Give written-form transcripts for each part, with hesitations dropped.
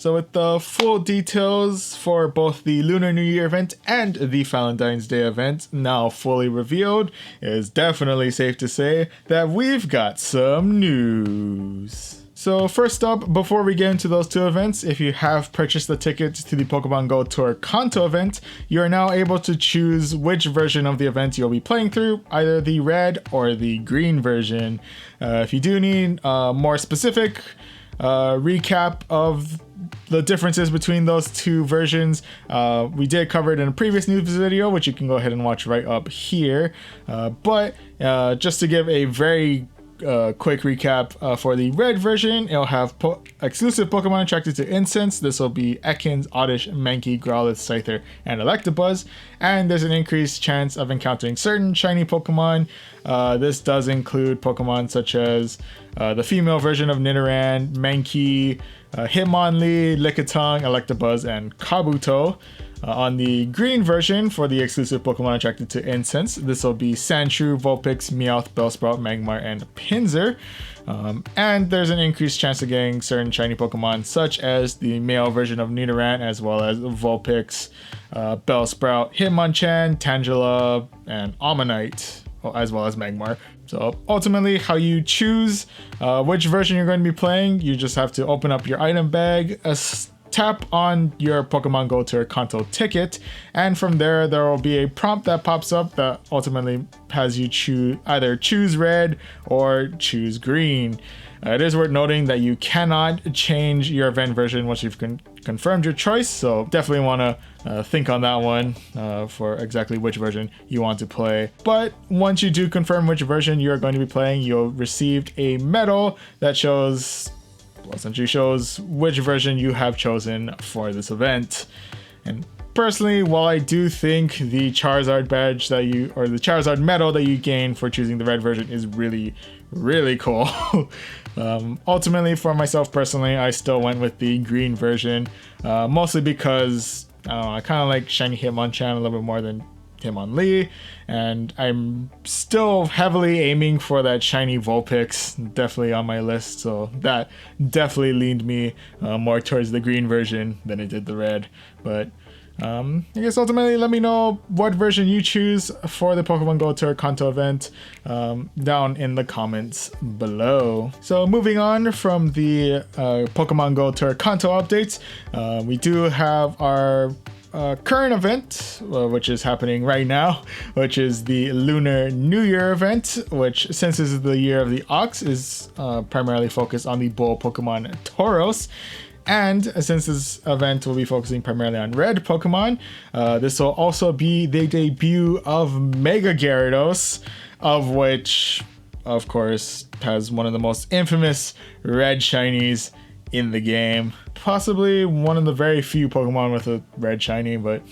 So with the full details for both the Lunar New Year event and the Valentine's Day event now fully revealed, it is definitely safe to say that we've got some news. So first up, before we get into those two events, if you have purchased the tickets to the Pokemon Go Tour Kanto event, you are now able to choose which version of the event you'll be playing through, either the red or the green version. If you do need a more specific recap of the differences between those two versions, we did cover it in a previous news video, which you can go ahead and watch right up here. But just to give a very quick recap, for the red version, it'll have exclusive Pokemon attracted to incense. This will be Ekans, Oddish, Mankey, Growlithe, Scyther, and Electabuzz. And there's an increased chance of encountering certain shiny Pokemon. This does include Pokemon such as the female version of Nidoran, Mankey, Hitmonlee, Lickitung, Electabuzz, and Kabuto. On the green version, for the exclusive Pokemon attracted to incense, this will be Sandshrew, Vulpix, Meowth, Bellsprout, Magmar, and Pinsir. And there's an increased chance of getting certain shiny Pokemon such as the male version of Nidoran, as well as Vulpix, Bellsprout, Hitmonchan, Tangela, and Ammonite, as well as Magmar. So ultimately, how you choose which version you're going to be playing, you just have to open up your item bag, tap on your Pokemon Go Tour Kanto ticket, and from there will be a prompt that pops up that ultimately has you either choose red or choose green. It is worth noting that you cannot change your event version once you've confirmed your choice, so definitely want to think on that one for exactly which version you want to play. But once you do confirm which version you're going to be playing, you'll receive a medal that essentially shows which version you have chosen for this event. And personally, while I do think the Charizard badge the Charizard medal that you gain for choosing the red version is really, really cool. Ultimately, for myself personally, I still went with the green version, mostly because I kind of like shiny Hitmonchan a little bit more than Hitmonlee, and I'm still heavily aiming for that shiny Vulpix, definitely on my list, so that definitely leaned me more towards the green version than it did the red. But I guess ultimately let me know what version you choose for the Pokemon Go Tour Kanto event down in the comments below. So moving on from the Pokemon Go Tour Kanto updates, we do have our current event, which is happening right now, which is the Lunar New Year event, which, since this is the year of the Ox, is primarily focused on the bull Pokemon Tauros. And since this event will be focusing primarily on red Pokemon, this will also be the debut of Mega Gyarados, of which, of course, has one of the most infamous red shinies in the game. Possibly one of the very few Pokemon with a red shiny, but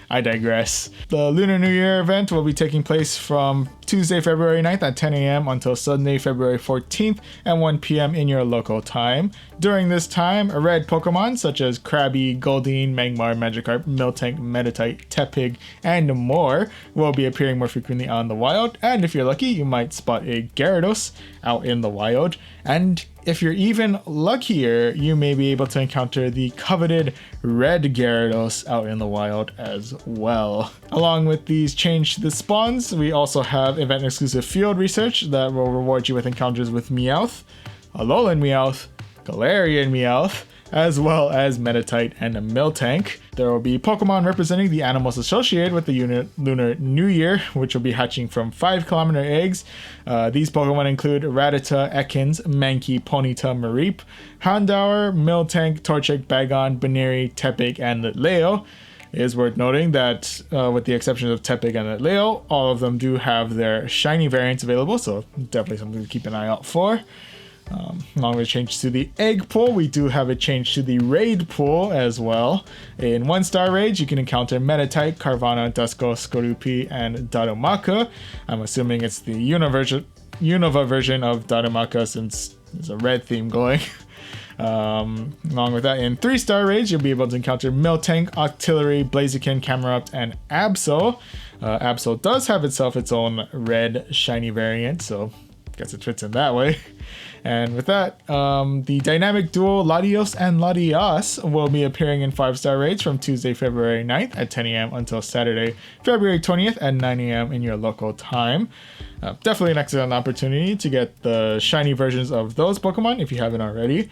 I digress. The Lunar New Year event will be taking place from Tuesday, February 9th at 10 a.m. until Sunday, February 14th at 1 p.m. in your local time. During this time, red Pokemon such as Krabby, Goldeen, Magmar, Magikarp, Miltank, Meditite, Tepig, and more will be appearing more frequently on the wild, and if you're lucky, you might spot a Gyarados out in the wild. And if you're even luckier, you may be able to encounter the coveted red Gyarados out in the wild as well. Along with these changes to the spawns, we also have event exclusive field research that will reward you with encounters with Meowth, Alolan Meowth, Galarian Meowth, as well as Meditite and Miltank. There will be Pokemon representing the animals associated with the Lunar New Year, which will be hatching from 5-kilometer eggs. These Pokemon include Rattata, Ekans, Mankey, Ponyta, Mareep, Houndour, Miltank, Torchic, Bagon, Baneri, Tepig, and Litleo. It is worth noting that, with the exception of Tepig and Litleo, all of them do have their shiny variants available, so definitely something to keep an eye out for. Along with a change to the egg pool, we do have a change to the raid pool as well. In 1-star raids, you can encounter Meditite, Carvanha, Duskull, Skorupi, and Darumaka. I'm assuming it's the Unova version of Darumaka since there's a red theme going. Along with that, in 3-star raids, you'll be able to encounter Miltank, Octillery, Blaziken, Camerupt, and Absol. Absol does have its own red shiny variant, so guess it fits in that way. And with that, the dynamic duo Latios and Latias will be appearing in 5-star raids from Tuesday, February 9th at 10 a.m. until Saturday, February 20th at 9 a.m. in your local time. Definitely an excellent opportunity to get the shiny versions of those Pokemon if you haven't already.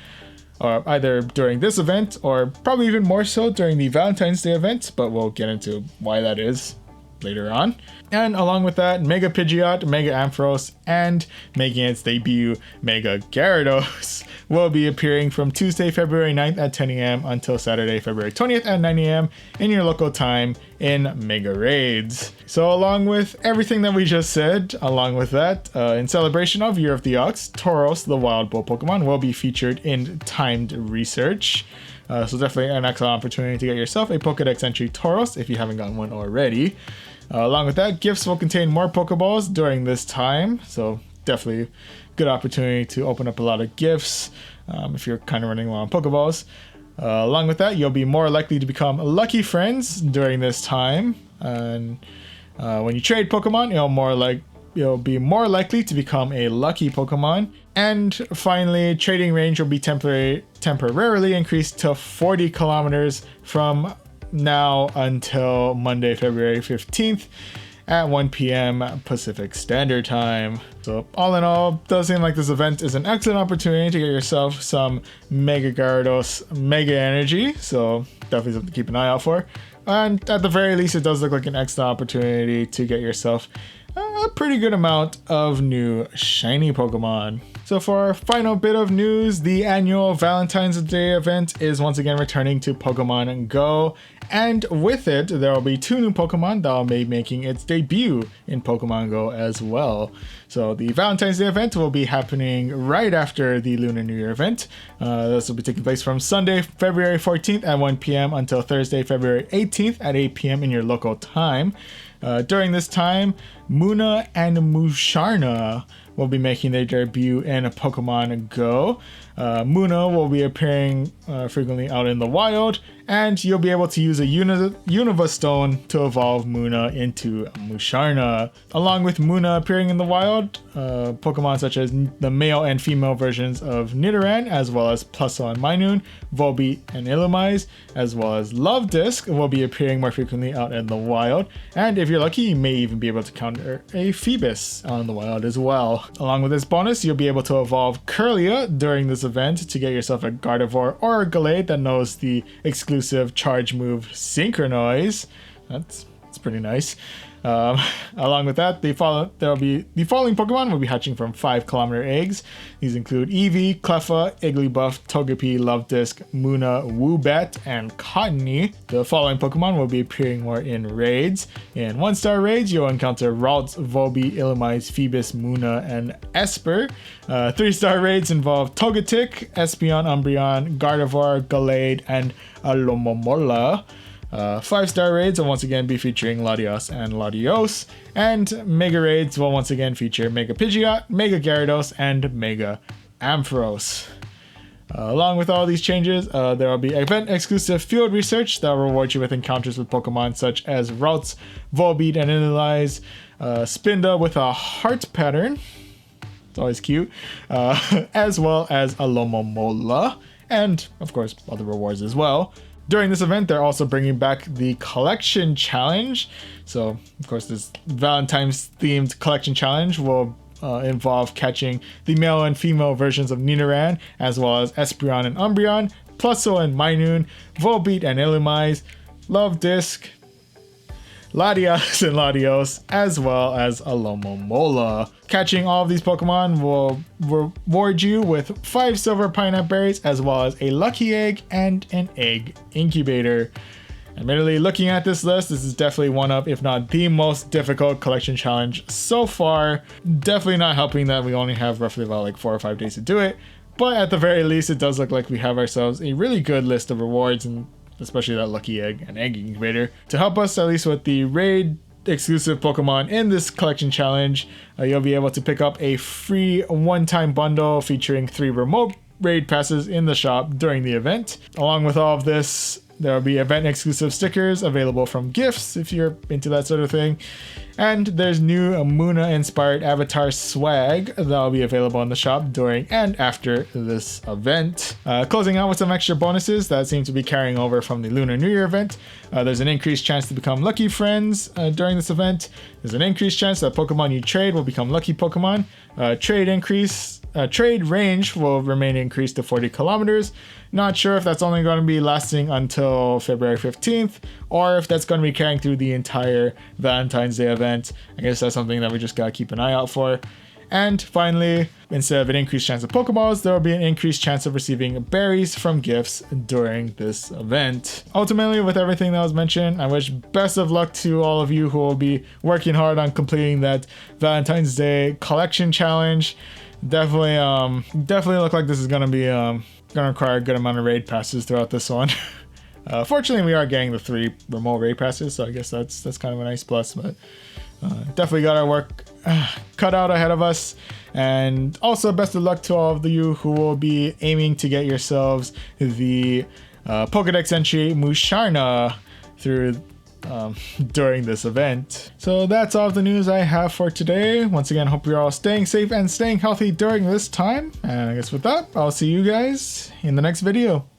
Either during this event or probably even more so during the Valentine's Day event, but we'll get into why that is later on. And along with that, Mega Pidgeot, Mega Ampharos, and making its debut, Mega Gyarados will be appearing from Tuesday, February 9th at 10 a.m. until Saturday, February 20th at 9 a.m. in your local time in Mega Raids. So along with everything that we just said, along with that, in celebration of Year of the Ox, Tauros, the Wild Bull Pokemon, will be featured in timed research. So definitely an excellent opportunity to get yourself a Pokedex entry Tauros if you haven't gotten one already. Along with that, gifts will contain more Pokeballs during this time, so definitely good opportunity to open up a lot of gifts if you're kind of running low on Pokeballs. Along with that, you'll be more likely to become lucky friends during this time, and when you trade Pokemon, you'll be more likely to become a lucky Pokemon. And finally, trading range will be temporarily increased to 40 kilometers from now until Monday, February 15th at 1 p.m. Pacific Standard Time. So all in all, does seem like this event is an excellent opportunity to get yourself some Mega Gyarados Mega Energy, so definitely something to keep an eye out for. And at the very least, it does look like an excellent opportunity to get yourself a pretty good amount of new shiny Pokemon. So for our final bit of news, the annual Valentine's Day event is once again returning to Pokemon Go, and with it, there will be 2 new Pokemon that will be making its debut in Pokemon Go as well. So the Valentine's Day event will be happening right after the Lunar New Year event. This will be taking place from Sunday, February 14th at 1 p.m. until Thursday, February 18th at 8 p.m. in your local time. During this time, Munna and Musharna will be making their debut in Pokemon Go. Munna will be appearing frequently out in the wild, and you'll be able to use a Unova Stone to evolve Munna into Musharna. Along with Munna appearing in the wild, Pokemon such as the male and female versions of Nidoran, as well as Plusle and Minun, Volbeat and Illumise, as well as Love Disc will be appearing more frequently out in the wild. And if you're lucky, you may even be able to counter a Phoebus out in the wild as well. Along with this bonus, you'll be able to evolve Kirlia during this event to get yourself a Gardevoir or a Gallade that knows the exclusive charge move Synchronoise. That's pretty nice. Along with that, the following Pokemon will be hatching from 5-kilometer eggs. These include Eevee, Cleffa, Igglybuff, Togepi, Luvdisc, Munna, Woobat, and Cottony. The following Pokemon will be appearing more in raids. In 1-star raids, you'll encounter Ralts, Volbeat, Illumise, Phoebus, Munna, and Esper. 3-star raids involve Togetic, Espeon, Umbreon, Gardevoir, Gallade, and Alomomola. 5-star raids will once again be featuring Latios and Latios, and Mega Raids will once again feature Mega Pidgeot, Mega Gyarados, and Mega Ampharos. Along with all these changes, there will be event-exclusive field research that will reward you with encounters with Pokemon such as Ralts, Volbeat, and Illumise, Spinda with a heart pattern, it's always cute, as well as Alomomola, and of course other rewards as well. During this event, they're also bringing back the Collection Challenge. So, of course, this Valentine's-themed Collection Challenge will involve catching the male and female versions of Nidoran, as well as Espeon and Umbreon, Plusle and Minun, Volbeat and Illumise, Luvdisc, Latias and Latios, as well as Alomomola. Catching all of these Pokemon will reward you with 5 silver pineapple berries, as well as a lucky egg and an egg incubator. Admittedly, looking at this list, this is definitely one of, if not the most difficult collection challenge so far. Definitely not helping that we only have roughly about like 4 or 5 days to do it, but at the very least, it does look like we have ourselves a really good list of rewards, and especially that lucky egg and egg incubator, to help us at least with the raid exclusive Pokemon in this collection challenge. You'll be able to pick up a free one-time bundle featuring 3 remote raid passes in the shop during the event. Along with all of this, There will be event exclusive stickers available from gifts if you're into that sort of thing. And there's new Muna inspired avatar swag that will be available in the shop during and after this event. Closing out with some extra bonuses that seem to be carrying over from the Lunar New Year event. There's an increased chance to become lucky friends during this event. There's an increased chance that Pokemon you trade will become lucky Pokemon. Trade range will remain increased to 40 kilometers. Not sure if that's only going to be lasting until February 15th or if that's going to be carrying through the entire Valentine's Day event. I guess that's something that we just gotta keep an eye out for. And finally, instead of an increased chance of Pokeballs, there will be an increased chance of receiving berries from gifts during this event. Ultimately, with everything that was mentioned, I wish best of luck to all of you who will be working hard on completing that Valentine's Day collection challenge. Definitely look like this is gonna be gonna require a good amount of raid passes throughout this one. Fortunately, we are getting the 3 remote raid passes, so I guess that's kind of a nice plus. But definitely got our work cut out ahead of us. And also, best of luck to all of you who will be aiming to get yourselves the Pokedex entry Musharna through during this event. So that's all of the news I have for today. Once again, hope you're all staying safe and staying healthy during this time. And I guess with that, I'll see you guys in the next video.